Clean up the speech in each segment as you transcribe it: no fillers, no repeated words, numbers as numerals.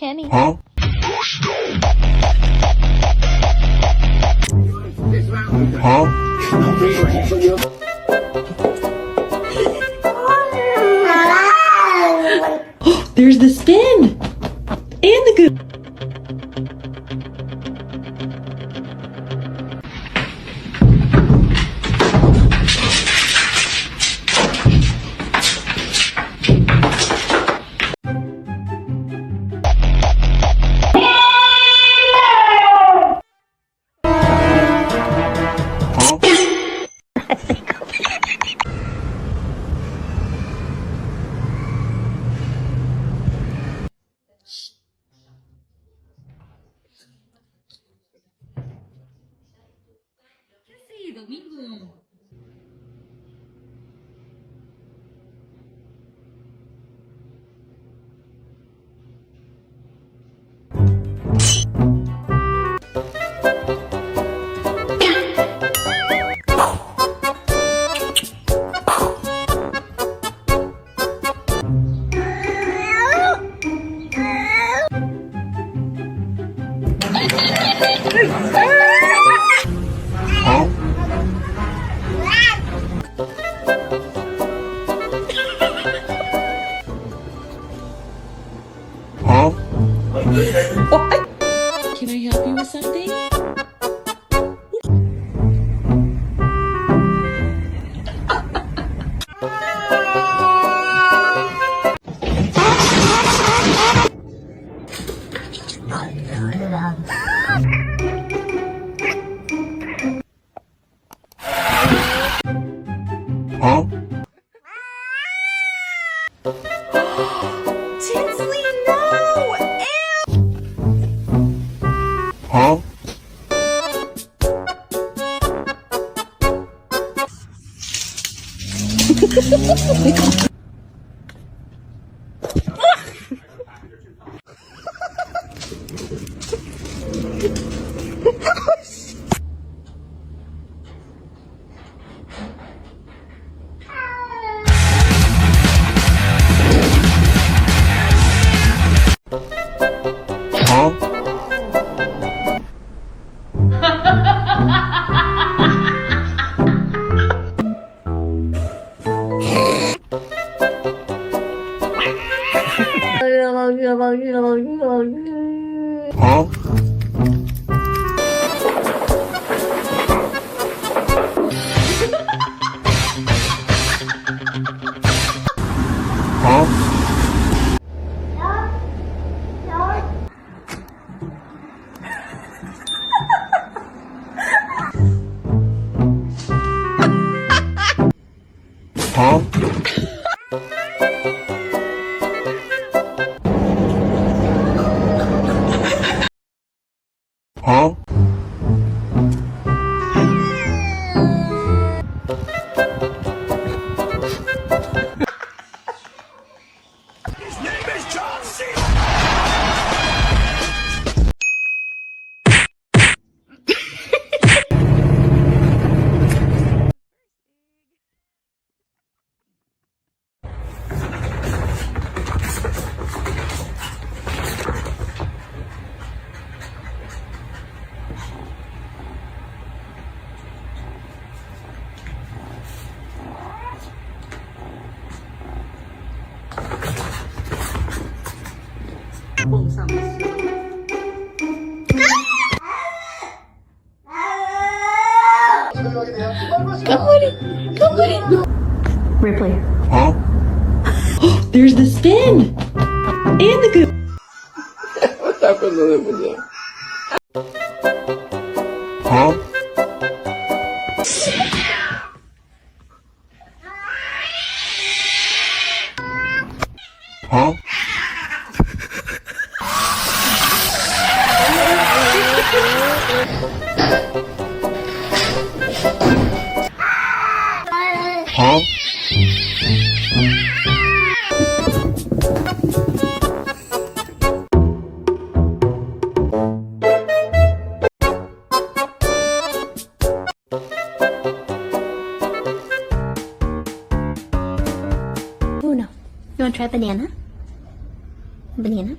Kenny. Huh? Huh? There's the spin! And the good. Domingo. Huh? What? Can I help you with something? Huh? Tinsley, no! Huh? Huh? Huh? Huh? Huh? Huh? Ripley. Huh? There's the spin! And the good. Huh? Huh? Huh? Oh no. You want to try banana? Banana?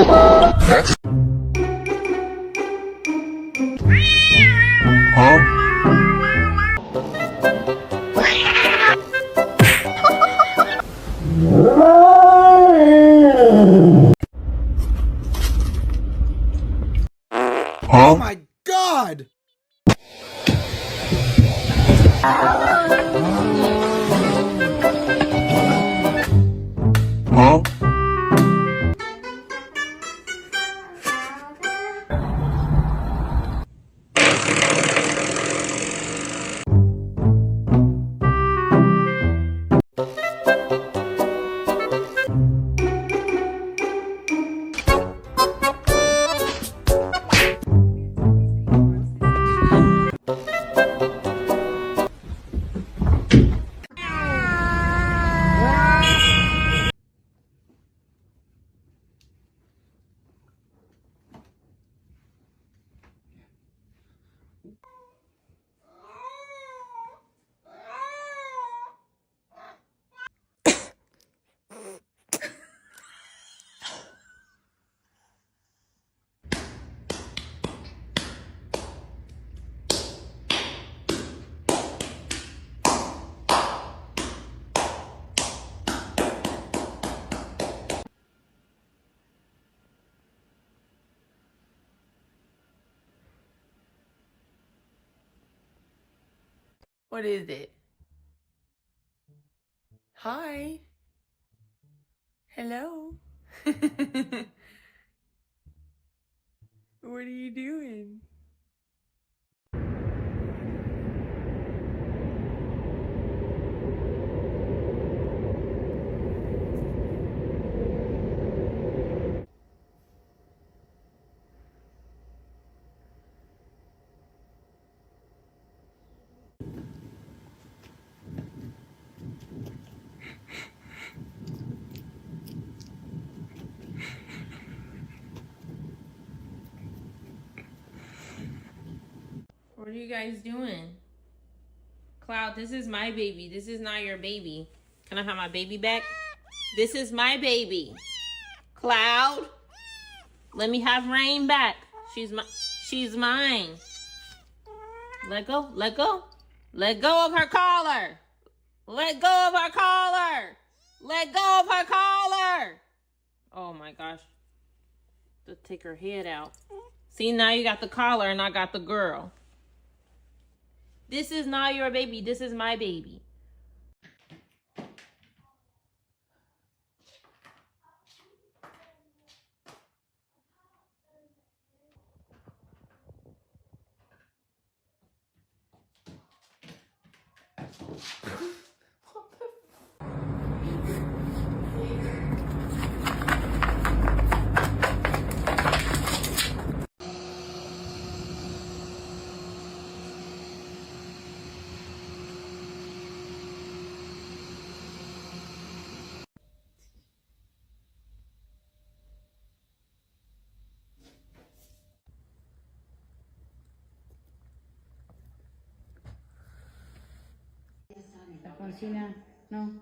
Huh? Oh Huh? my god! Huh? What is it? Hi. Hello. What are you doing? What are you guys doing? Cloud, this is my baby. This is not your baby. Can I have my baby back? This is my baby. Cloud, let me have Rain back. She's mine. Let go, let go. Let go of her collar. Let go of her collar. Let go of her collar. Oh my gosh. To take her head out. See, now you got the collar and I got the girl. This is not your baby. This is my baby. Alfonsina, no.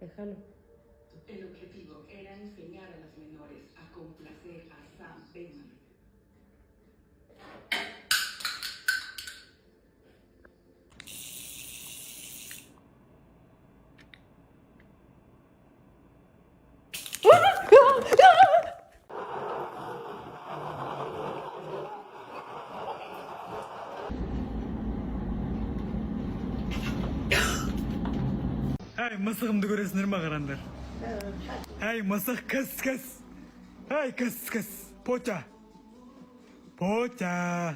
Déjalo. El objetivo era enseñar a las menores a complacer a Sam Bateman. Hey, masakımda göresinler mi karanlar? Hey, masak kıs kıs. Hey, kıs kıs. Poça. Poça.